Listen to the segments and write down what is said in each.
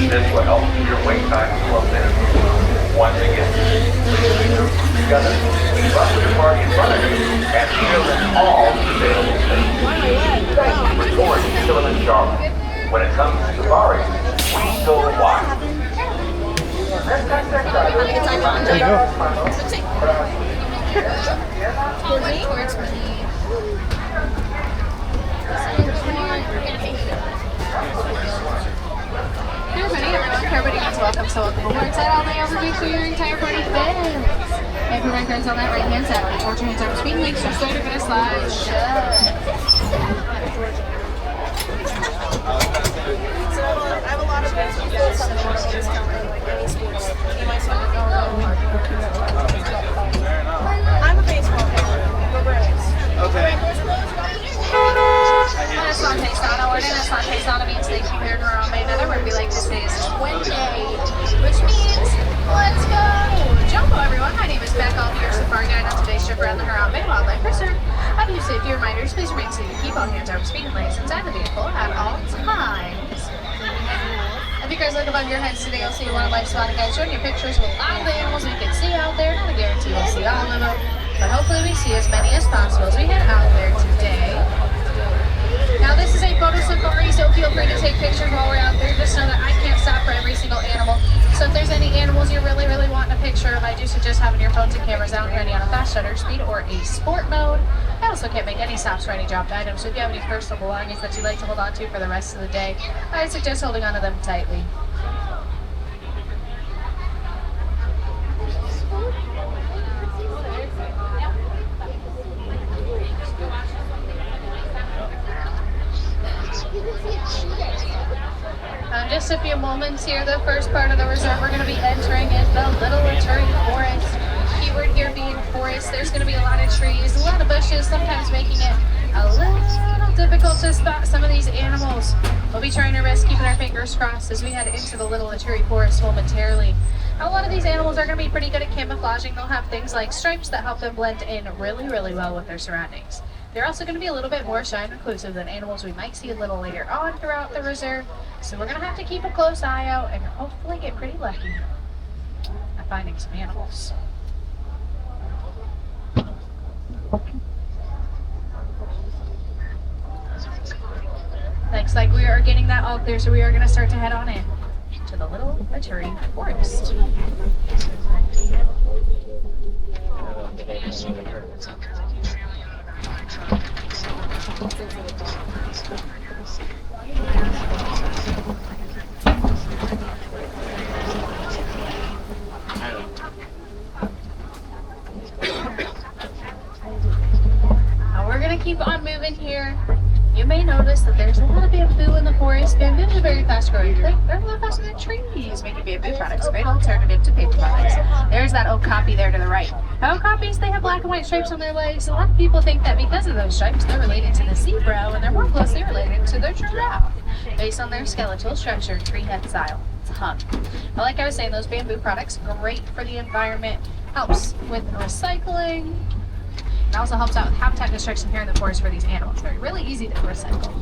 This will help keep your wait time to a minimum. Once again, please keep your feet together, keep up with the party in front of you, and fill in all the available space. Thank you for touring Kilimanjaro. When it comes to safaris, we go wide. Everybody is welcome, so welcome aboard. Set all day over, make sure your entire party fits. If your right hand's on that right hand saddle, you hold your hands over speed, legs are straight, are gonna slide shut. So I have a lot of baseball guys on the mornings coming, like any sports. I'm a baseball fan. Go Braves. Okay. Asante Sana, or Asante Sana means thank you here in Harambe. Another word we like to say is 28, which means let's go. Jumbo, everyone. My name is Beck. I'll be your safari guide on today's trip around the Harambe Wildlife Reserve. I give you safety reminders. Please remain safe. Keep all hands over speed and legs inside the vehicle at all times. If you guys look above your heads today, you'll see one of Life Spotting Guides showing you pictures of a lot of the animals we can see out there. Not a guarantee we'll see all of them, but hopefully we see as many as possible as we head out there today. Now this is a photo safari, so feel free to take pictures while we're out there. Just know that I can't stop for every single animal. So if there's any animals you really want a picture of, I do suggest having your phones and cameras out ready on a fast shutter speed or a sport mode. I also can't make any stops for any dropped items, so if you have any personal belongings that you'd like to hold on to for the rest of the day, I suggest holding on to them tightly. Just a few moments here, the first part of the reserve we're going to be entering is the Little Returning Forest. Keyword here being forest. There's going to be a lot of trees, a lot of bushes, sometimes making it a little difficult to spot some of these animals. We'll be trying our best, keeping our fingers crossed as we head into the Little Returning Forest momentarily. Now, a lot of these animals are going to be pretty good at camouflaging. They'll have things like stripes that help them blend in really well with their surroundings. They're also going to be a little bit more shine reclusive than animals we might see a little later on throughout the reserve. So we're going to have to keep a close eye out and hopefully get pretty lucky at finding some animals. Looks like we are getting that all clear, so we are going to start to head on in to the Little Returning Forest. Now we're going to keep on moving here. You may notice that there's a lot of bamboo in the forest. Bamboo is a very fast-growing thing. They're a lot faster than trees, making bamboo products a great alternative to paper products. There's that okapi there to the right. Okapis, they have black and white stripes on their legs. A lot of people think that because of those stripes, they're related to the zebra, when they're more closely related to the giraffe, based on their skeletal structure, tree head style, tongue. But like I was saying, those bamboo products, great for the environment, helps with recycling. It also helps out with habitat destruction here in the forest for these animals. They're really easy to recycle.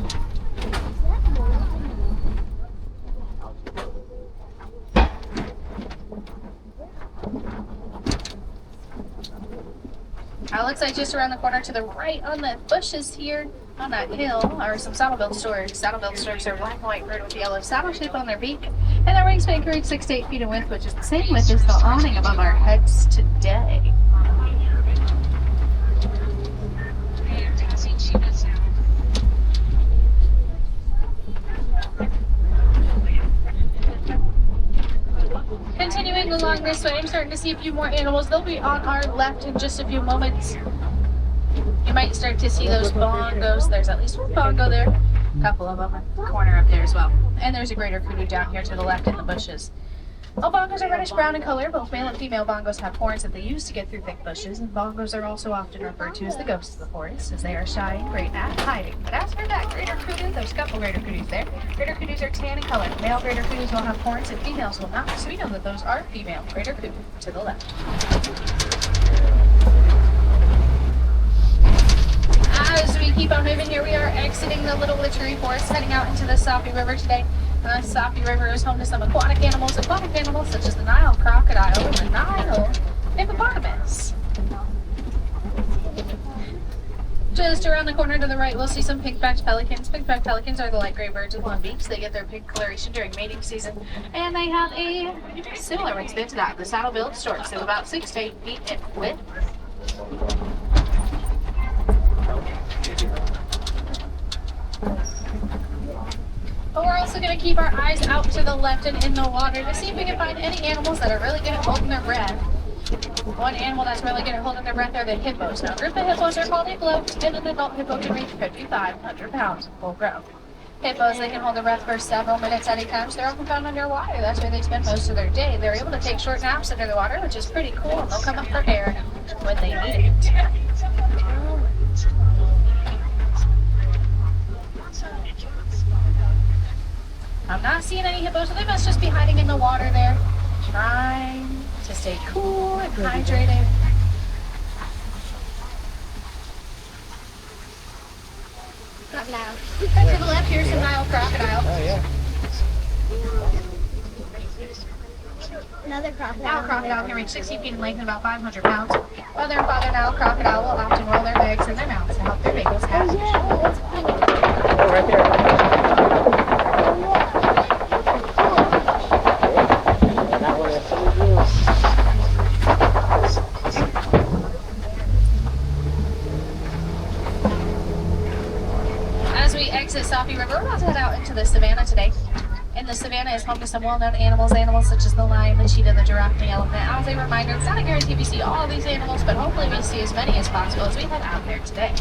Now it looks like just around the corner to the right on the bushes here on that hill are some saddle-billed storks. Saddle-billed storks are black and white bird with yellow saddle shape on their beak, and their wingspan can reach 6 to 8 feet in width, which is the same width as the awning above our heads today. Continuing along this way, I'm starting to see a few more animals. They'll be on our left in just a few moments. You might start to see those bongos. There's at least one bongo there. A couple of them in the corner up there as well. And there's a greater kudu down here to the left in the bushes. All bongos are reddish brown in color. Both male and female bongos have horns that they use to get through thick bushes, and bongos are also often referred to as the ghosts of the forest, as they are shy and great at hiding. But as for that greater kudu, there's a couple greater kudus there. Greater kudus are tan in color. Male greater kudus will have horns and females will not, so we know that those are female greater kudu to the left. As we keep on moving here, we are exiting the Little Witchery Forest, heading out into the Sapi River today. The Sapi River is home to some aquatic animals such as the Nile crocodile and the Nile hippopotamus. Just around the corner to the right, we'll see some pink-backed pelicans. Pink-backed pelicans are the light gray birds with long beaks. They get their pink coloration during mating season, and they have a similar wingspan to that of the saddle-billed storks. They're about 6 to 8 feet in width. But we're also going to keep our eyes out to the left and in the water to see if we can find any animals that are really good at holding their breath. One animal that's really good at holding their breath are the hippos. Now, a group of hippos are called a float, and an adult hippo can reach 5,500 pounds full grown. Hippos, they can hold their breath for several minutes at a time, so they're often found underwater. That's where they spend most of their day. They're able to take short naps under the water, which is pretty cool, and they'll come up for air when they need it. I'm not seeing any hippos, so they must just be hiding in the water there, trying to stay cool and hydrated. Not now. Right to the left, here's some Nile crocodile. Oh, yeah. Another crocodile. Nile crocodile can reach 60 feet in length and about 500 pounds. Mother and father Nile crocodile will often roll their legs in their mouths to help their babies hatch. Yeah, that's cool. Oh, right there. That one is so blue. As we exit Sapi River, we're about to head out into the savannah today. And the savannah is home to some well-known animals such as the lion, the cheetah, the giraffe, and the elephant. As a reminder, it's not a guarantee we see all of these animals, but hopefully we see as many as possible as we head out there today.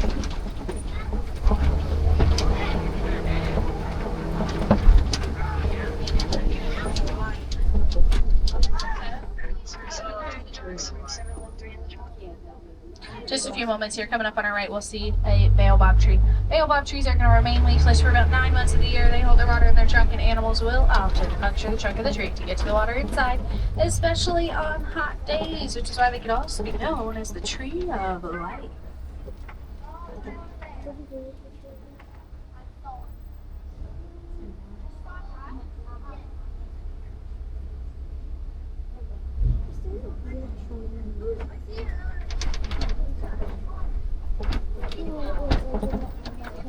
Just a few moments here. Coming up on our right, we'll see a baobab tree. Baobab trees are going to remain leafless for about 9 months of the year. They hold their water in their trunk, and animals will often puncture the trunk of the tree to get to the water inside, especially on hot days, which is why they could also be known as the tree of life.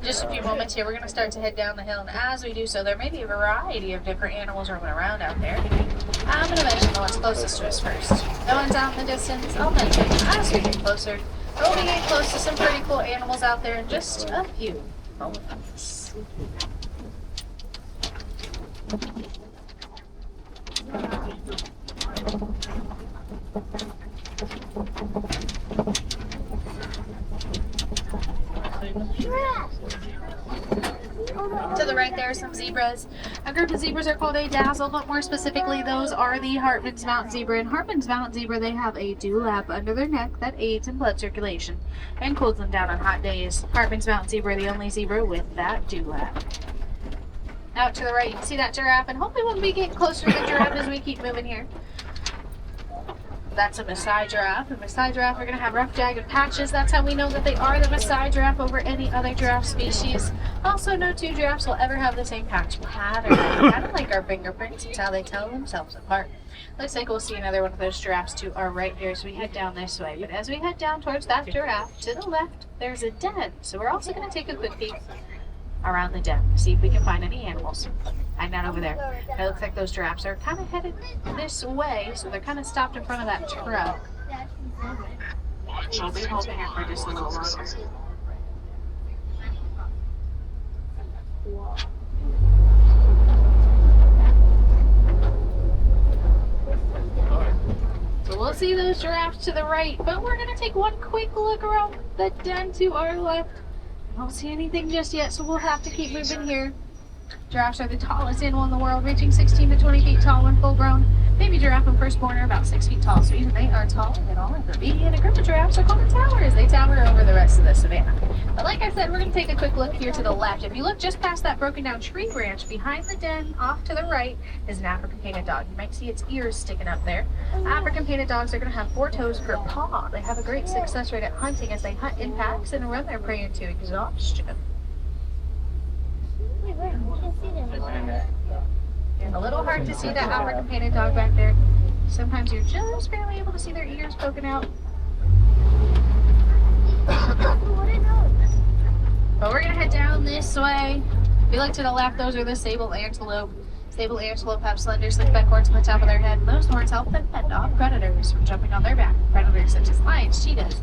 Just a few moments here, we're going to start to head down the hill, and as we do so, there may be a variety of different animals roaming around out there. I'm going to mention the ones closest to us first. The ones out in the distance, I'll mention as we get closer. We'll be getting close to some pretty cool animals out there in just a few moments. To the right there are some zebras. A group of zebras are called a dazzle, but more specifically those are the Hartman's mountain zebra. In Hartman's mountain zebra, they have a dewlap under their neck that aids in blood circulation and cools them down on hot days. Hartman's mountain zebra, the only zebra with that dewlap. Out to the right, you can see that giraffe, and hopefully we'll be getting closer to the giraffe as we keep moving here. That's a Maasai giraffe. The Maasai giraffe are going to have rough, jagged patches. That's how we know that they are the Maasai giraffe over any other giraffe species. Also, no two giraffes will ever have the same patch pattern. Kind of like our fingerprints. It's how they tell themselves apart. Looks like we'll see another one of those giraffes to our right here as we head down this way. But as we head down towards that giraffe, to the left, there's a den. So we're also going to take a quick peek around the den to see if we can find any animals. Hang down over there. It looks like those giraffes are kind of headed this way, so they're kind of stopped in front of that truck. I'll be holding here for just a little longer. So we'll see those giraffes to the right, but we're going to take one quick look around the den to our left. I don't see anything just yet, so we'll have to keep moving here. Giraffes are the tallest animal in the world, reaching 16 to 20 feet tall when full grown. Baby giraffe and firstborn are about 6 feet tall, so even they are taller than all of the baby. And a group of giraffes are called the towers. They tower over the rest of the savannah. But like I said, we're going to take a quick look here to the left. If you look just past that broken down tree branch, behind the den, off to the right, is an African painted dog. You might see its ears sticking up there. African painted dogs are going to have 4 toes per paw. They have a great success rate at hunting as they hunt in packs and run their prey into exhaustion. hard to see that African painted dog back there. Sometimes you're just barely able to see their ears poking out. But we're gonna head down this way. If you look to the left, those are the sable antelope. Sable antelope have slender, slick-back horns on the top of their head, and those horns help them fend off predators from jumping on their back. Predators such as lions, cheetahs,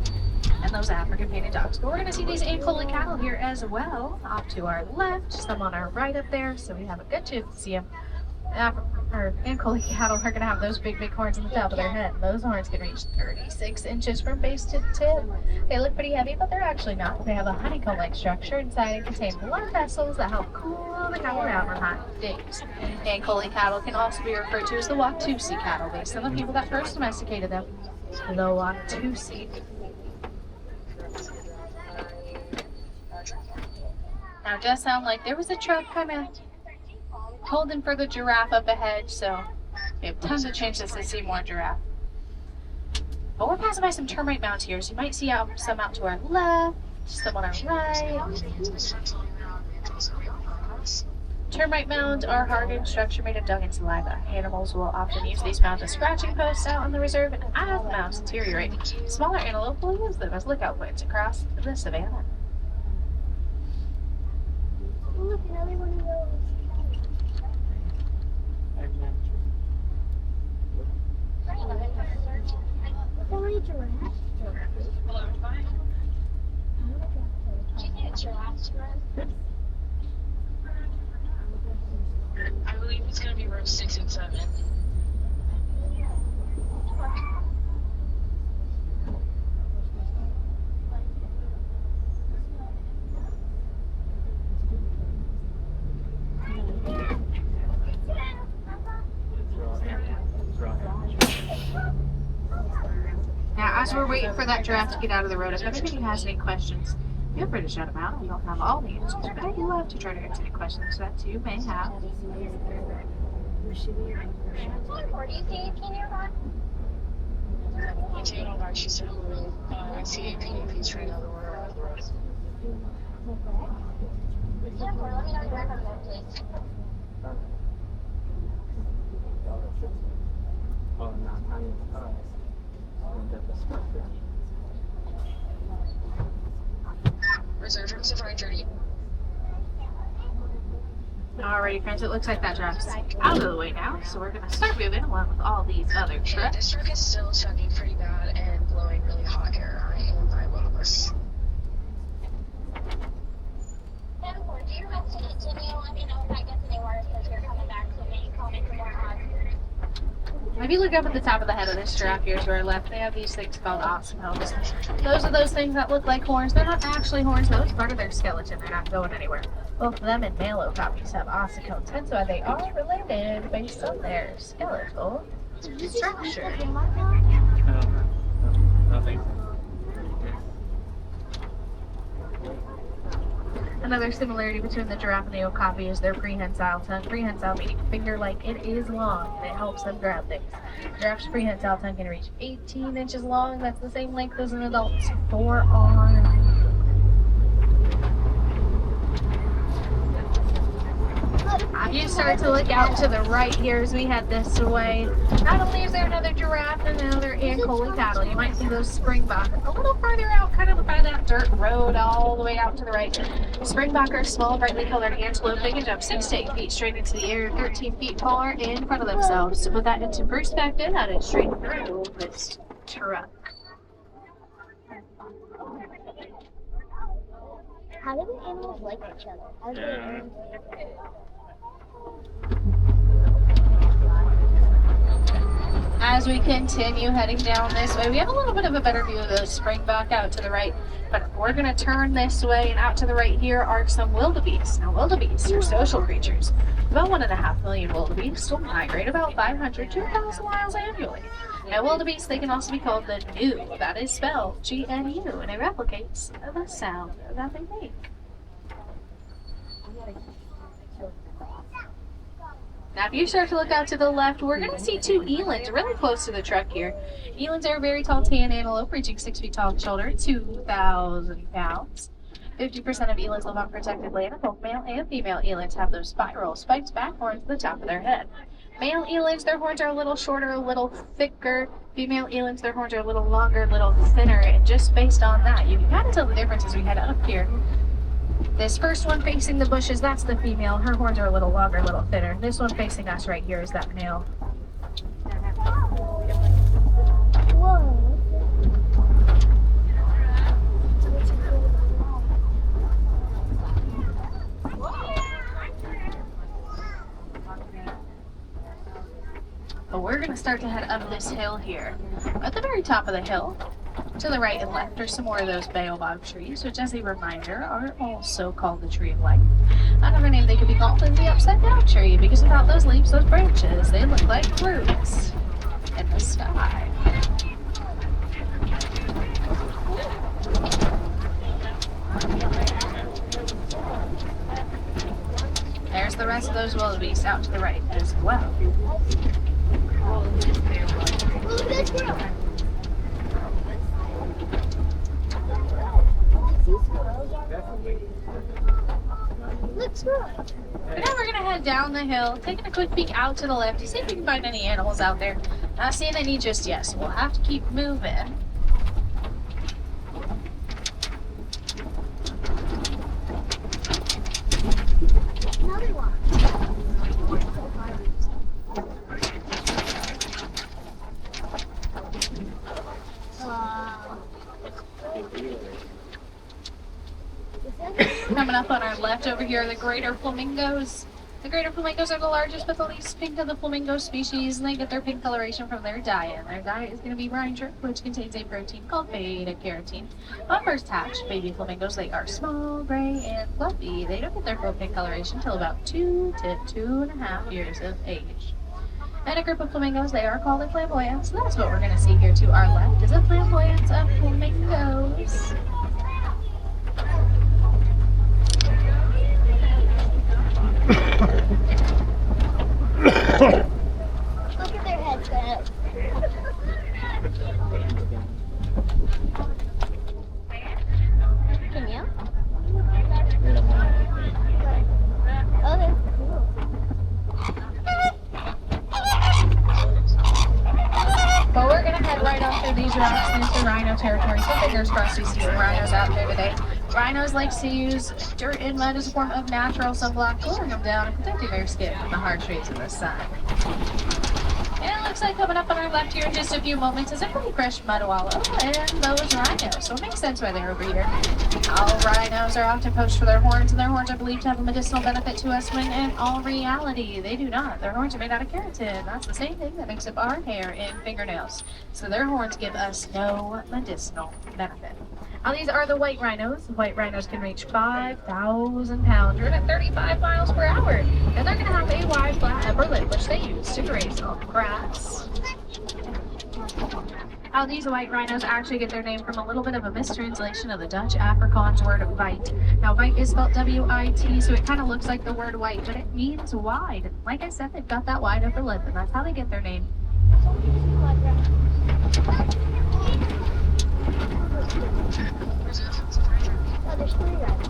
and those African painted dogs. But we're going to see these Ankole cattle here as well. Off to our left, some on our right up there, so we have a good chance to see them. Ankole cattle are going to have those big horns on the top of their head. Those horns can reach 36 inches from base to tip. They look pretty heavy, but they're actually not. They have a honeycomb-like structure inside and contain blood vessels that help cool the cattle down on hot days. Ankole cattle can also be referred to as the Watusi cattle, based on the people that first domesticated them. The Watusi. Now it does sound like there was a truck kind of holding for the giraffe up ahead, so we have tons of chances to see more giraffe. But we're passing by some termite mounds here, so you might see some out to our left, some on our right. Termite mounds are hardened structure made of dung and saliva. Animals will often use these mounds as scratching posts out on the reserve, and as the mounds deteriorate, smaller antelope will use them as lookout points across the savannah. Look, another one of those. How many giraffes? I believe it's going to be rows 6 and 7. Now, as we're waiting for that giraffe to get out of the road, if anybody has any questions, feel free to shout them out. I don't have all the answers, but I'd love to try to answer any questions that you may have. Do you see 18 nearby? I take it on back. She said, I see a PDP train on the road. Yeah, let me know where I'm going, please. Reserve rooms are 5:30. Alrighty, friends, it looks like that giraffe's out of the way now, so we're going to start moving along with all these other Okay, trucks. this truck is still chugging pretty bad and blowing really hot air. I am by wilderness. Do you have to continue? Let me know if that gets any worse because you're coming back to me. Call me for more odds. If you look up at the top of the head of this giraffe here to our left, they have these things called oxycones. Those are those things that look like horns. They're not actually horns, though. It's part of their skeleton. They're not going anywhere. Both them and male okapis have oxycones, hence why they are related based on their skeletal structure. Nothing. Another similarity between the giraffe and the okapi is their prehensile tongue. Prehensile meaning finger-like. It is long and it helps them grab things. Giraffe's prehensile tongue can reach 18 inches long. That's the same length as an adult's forearm. You start to look out to the right here as we head this way. Not only is there another giraffe and another Ankole cattle, you might see those springbok a little further out, kind of by that dirt road all the way out to the right. Springbok are small, brightly colored antelope. They can jump 6 to 8 feet straight into the air, 13 feet taller in front of themselves. To put that into perspective, that is straight through this truck. How do the animals like each other? How do they As we continue heading down this way, we have a little bit of a better view of the springbok out to the right, but we're going to turn this way, and out to the right here are some wildebeest. Now, wildebeest are social creatures. About 1.5 million wildebeest will migrate about 500 to 1,000 miles annually. Now, wildebeest, they can also be called the gnu. That is spelled G-N-U, and it replicates the sound that they make. Now, if you start to look out to the left, we're going to see 2 elands really close to the truck here. Elands are a very tall tan antelope, reaching 6 feet tall in shoulder, 2,000 pounds. 50% of elands live on protected land, and both male and female elands have those spiral, spiked back horns at the top of their head. Male elands, their horns are a little shorter, a little thicker. Female elands, their horns are a little longer, a little thinner. And just based on that, you can kind of tell the difference as we head up here. This first one facing the bushes, that's the female. Her horns are a little longer, a little thinner. This one facing us right here is that male. Whoa. But we're going to start to head up this hill here. At the very top of the hill, to the right and left, are some more of those baobab trees, which, as a reminder, are also called the tree of life. Another name they could be called is the upside down tree, because without those leaves, those branches, they look like fruits in the sky. There's the rest of those wildebeest out to the right as well. Look, this girl. Look, squirrel. But now we're gonna head down the hill, taking a quick peek out to the left to see if we can find any animals out there. Not seeing any just yet, so we'll have to keep moving. Another one. Wow. Coming up on our left over here are the greater flamingos. The greater flamingos are the largest but the least pink of the flamingo species, and they get their pink coloration from their diet. And their diet is going to be brine shrimp, which contains a protein called beta-carotene. On first hatch, baby flamingos, they are small, gray, and fluffy. They don't get their full pink coloration until about 2 to 2.5 years of age. And a group of flamingos, they are called a flamboyant. So that's what we're going to see here to our left, is a flamboyance of flamingos. Look at their heads go out. Can you? Oh, they're cool. But we're going to head right on through these rocks into rhino territory. So fingers crossed we see some rhinos out there today. Rhinos like to use dirt and mud as a form of natural sunblock, cooling them down and protecting their skin from the harsh rays of the sun. And it looks like coming up on our left here in just a few moments is a pretty fresh mud wallow and those rhinos. So it makes sense why they're over here. All rhinos are often poached for their horns, and their horns are believed to have a medicinal benefit to us when in all reality they do not. Their horns are made out of keratin. That's the same thing that makes up our hair and fingernails. So their horns give us no medicinal benefit. Now these are the white rhinos. White rhinos can reach 5,000 pounds, driven at 35 miles per hour. And they're going to have a wide, flat upper lip, which they use to graze on grass. Now these white rhinos actually get their name from a little bit of a mistranslation of the Dutch Afrikaans word white. Now white is spelled W-I-T, so it kind of looks like the word white, but it means wide. Like I said, they've got that wide upper lip, and that's how they get their name. Oh, there's 3 rhinos.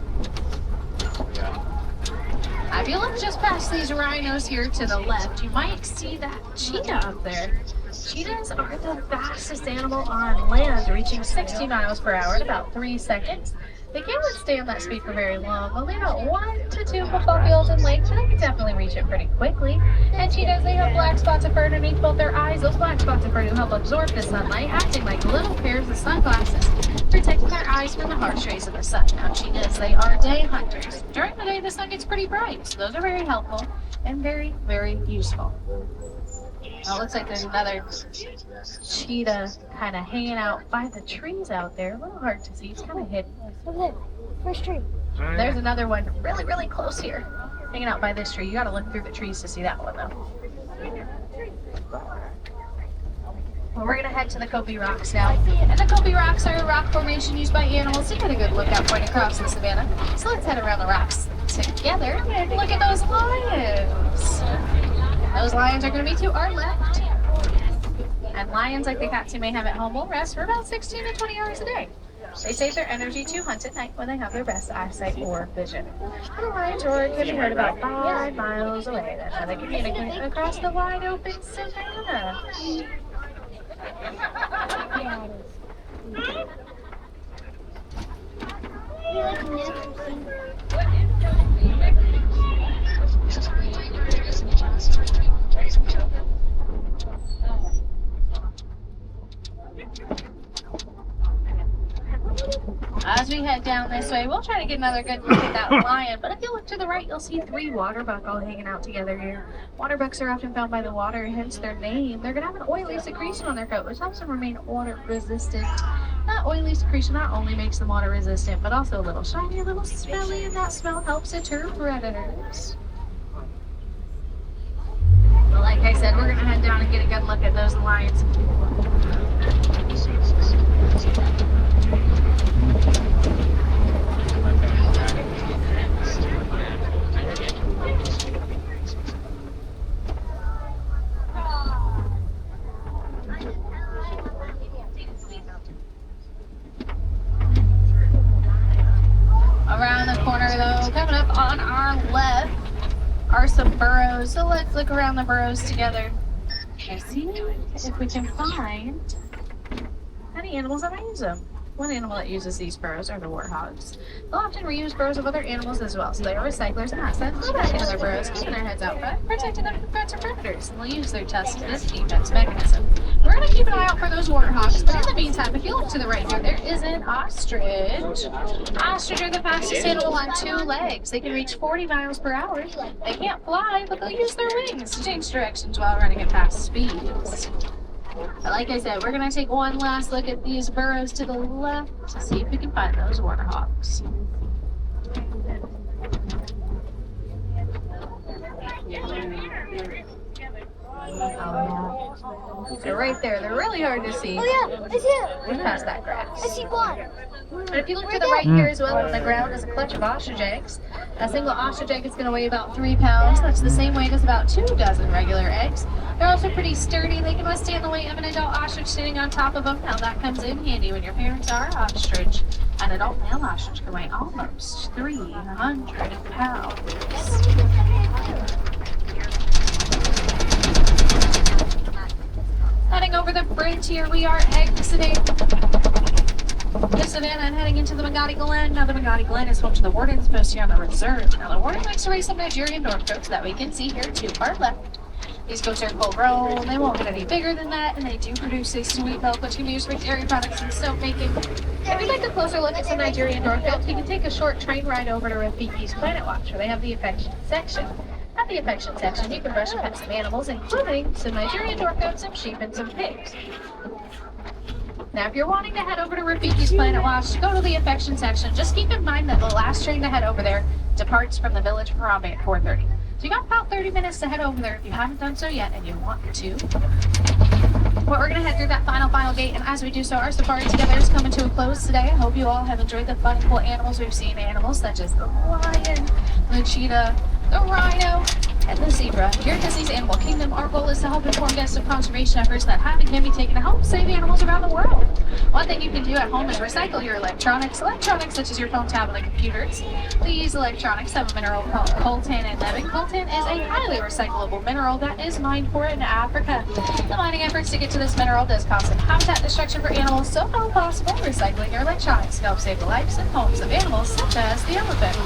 If you look just past these rhinos here to the left, you might see that cheetah up there. Cheetahs are the fastest animal on land, reaching 60 miles per hour in about 3 seconds. They can't withstand that speed for very long, only about 1 to 2 football fields in length, but they can definitely reach it pretty quickly. And cheetahs, they have black spots of fur underneath both their eyes. Those black spots of fur do help absorb the sunlight, acting like little pairs of sunglasses, protecting their eyes from the harsh rays of the sun. Now cheetahs, they are day hunters. During the day, the sun gets pretty bright, so those are very helpful and very, very useful. Now it looks like there's another cheetah kind of hanging out by the trees out there. A little hard to see, it's kind of hidden. Over there. First tree. There's another one really, really close here, hanging out by this tree. You gotta look through the trees to see that one though. Well, we're gonna head to the Kobe Rocks now. And the Kobe Rocks are a rock formation used by animals to get a good lookout point across the savannah. So let's head around the rocks together and look at those lions. Those lions are gonna be to our left. And lions, like the cats you may have at home, will rest for about 16 to 20 hours a day. They save their energy to hunt at night when they have their best eyesight or vision. Little lions roar can be heard about 5 miles away. That's how they communicate across the wide open savannah. As we head down this way, we'll try to get another good look at that lion, but if you look to the right, you'll see 3 waterbuck all hanging out together here. Waterbucks are often found by the water, hence their name. They're going to have an oily secretion on their coat, which helps them remain water resistant. That oily secretion not only makes them water resistant, but also a little shiny, a little smelly, and that smell helps deter predators. But like I said, we're going to head down and get a good look at those lions. Around the corner though, coming up on our left are some burrows. So let's look around the burrows together and see if we can find any animals that use them. One animal that uses these burrows are the warthogs. They'll often reuse burrows of other animals as well, so they are recyclers and assets. Go back into their burrows, keeping their heads out front, protecting them from threats or predators, and they'll use their tusks as a defense mechanism. We're going to keep an eye out for those warthogs, but in the meantime, if you look to the right here, there is an ostrich. Ostrich are the fastest animal on 2 legs. They can reach 40 miles per hour. They can't fly, but they'll use their wings to change directions while running at fast speeds. But like I said, we're going to take one last look at these burrows to the left to see if we can find those warthogs. They're right there. They're really hard to see. Oh yeah, I see it. We're past that grass. I see one. And if you look to the right here as well, on the ground is a clutch of ostrich eggs. A single ostrich egg is going to weigh about 3 pounds. That's the same weight as about 2 dozen regular eggs. They're also pretty sturdy. They can withstand the weight of an adult ostrich sitting on top of them. Now that comes in handy when your parents are ostrich. An adult male ostrich can weigh almost 300 pounds. Heading over the bridge here, we are exiting the savannah and heading into the Magadi Glen. Now the Magadi Glen is home to the Warden's post here on the reserve. Now the Warden likes to raise some Nigerian dwarf goats that we can see here to our left. These goats are full grown, they won't get any bigger than that, and they do produce a sweet milk which can be used for dairy products and soap making. If you'd like a closer look at some Nigerian dwarf goats, you can take a short train ride over to Rafiki's Planet Watch, where they have the affection section. At the affection section, you can brush and pet some animals, including some Nigerian dwarf goats, some sheep, and some pigs. Now, if you're wanting to head over to Rafiki's Planet Watch, go to the affection section. Just keep in mind that the last train to head over there departs from the village of Harambe at 4:30. So you got about 30 minutes to head over there if you haven't done so yet and you want to. But we're going to head through that final gate, and as we do so, our safari together is coming to a close today. I hope you all have enjoyed the fun, cool animals we've seen. Animals such as the lion, the cheetah, the rhino, and the zebra. Here at Disney's Animal Kingdom, our goal is to help inform guests of conservation efforts that have and can be taken to help save animals around the world. One thing you can do at home is recycle your electronics. Electronics such as your phone, tablet, and computers. These electronics have a mineral called coltan in them, and coltan is a highly recyclable mineral that is mined for in Africa. The mining efforts to get to this mineral does cause some habitat destruction for animals, so if possible, recycling your electronics can help save the lives and homes of animals such as the elephant.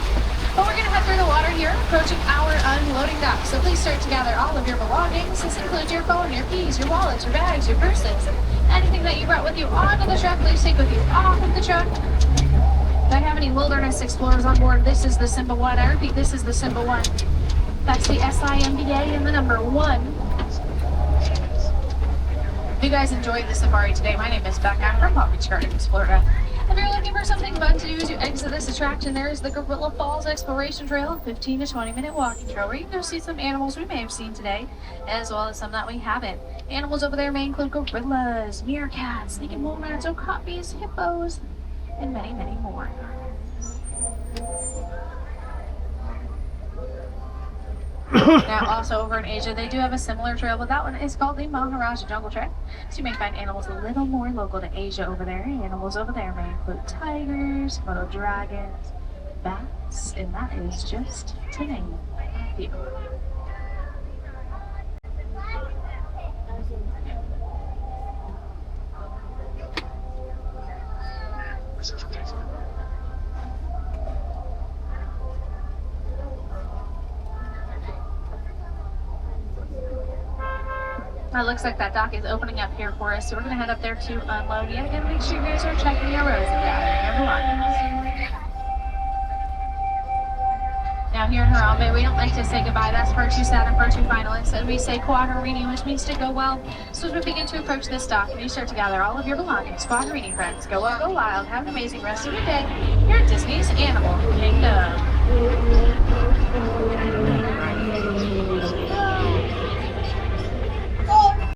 But we're going to head through the water here, approaching our unloading dock. So please start to gather all of your belongings. This includes your phone, your keys, your wallets, your bags, your purses, anything that you brought with you onto the truck. Please take with you off of the truck. Do I have any wilderness explorers on board? This is the Simba 1. I repeat, this is the Simba 1. That's the SIMBA and the number 1. If you guys enjoyed the safari today, my name is Becca. I'm from Palm Beach Gardens, Florida. If you're looking for something fun to do as you exit this attraction, there is the Gorilla Falls Exploration Trail, a 15 to 20 minute walking trail where you can go see some animals we may have seen today, as well as some that we haven't. Animals over there may include gorillas, meerkats, sneaking walnuts, okapis, hippos, and many, many more. Now, also over in Asia, they do have a similar trail, but that one is called the Maharaja Jungle Trail. So you may find animals a little more local to Asia over there. Animals over there may include tigers, Komodo dragons, bats, and that is just to name a few. Reserve for taxi. It looks like that dock is opening up here for us, so we're going to head up there to unload. Yet again, make sure you guys are checking your roads and gathering your belongings. Now here in Harambe, we don't like to say goodbye. That's for two sad and for two finalists. And we say Quadrini, which means to go well. So as we begin to approach this dock and you start to gather all of your belongings, Quadrini friends, go well, go wild, have an amazing rest of your day here at Disney's Animal Kingdom.